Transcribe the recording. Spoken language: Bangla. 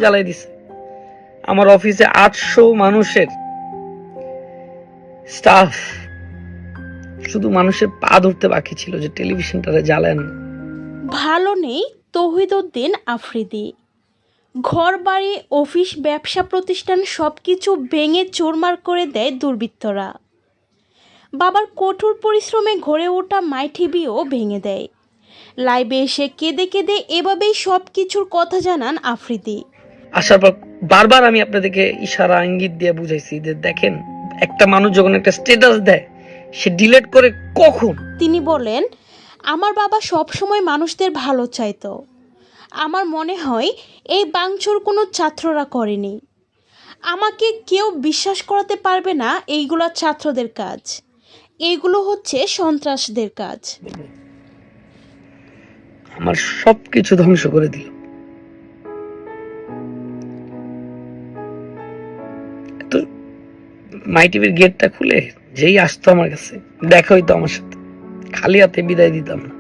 জ্বালাই দিছে। আমার অফিসে 800 মানুষের স্টাফ, শুধু মানুষের পা ধরতে বাকি ছিল যে টেলিভিশনটারে জ্বালেন। ভালো নেই তৌহিদউদ্দিন আফ্রিদি। ঘর বাড়ি, অফিস, ব্যবসা প্রতিষ্ঠান সব কিছু ভেঙে চুরমার করে দেয় দুর্বৃত্তরা। বাবার কঠোর পরিশ্রমে গড়ে ওঠা মাই টিভিও ভেঙে দেয়। লাইভে এসে কেঁদে কেঁদে এভাবেই সব কিছুর কথা জানান আফ্রিদি। আসার পর বারবার আমি আপনাদেরকে ইশারা ইঙ্গিত দিয়ে বুঝাইছি যে দেখেন, একটা মানুষ যখন একটা স্ট্যাটাস দেয় সে ডিলিট করে কখন। তিনি বলেন, আমার বাবা সবসময় মানুষদের ভালো চাইতো। আমার মনে হয় এই ভাঙচুর কোনো ছাত্ররা করেনি। আমাকে কেউ বিশ্বাস করাতে পারবে না এইগুলো ছাত্রদের কাজ, এইগুলো হচ্ছে সন্ত্রাসদের কাজ। আমার সবকিছু ধ্বংস করে দিল। তো মাই টিভির গেটটা খুলে যেই আসতো আমার কাছে, দেখা হইতো আমার সাথে, খালি হাতে বিদায় দিতাম না।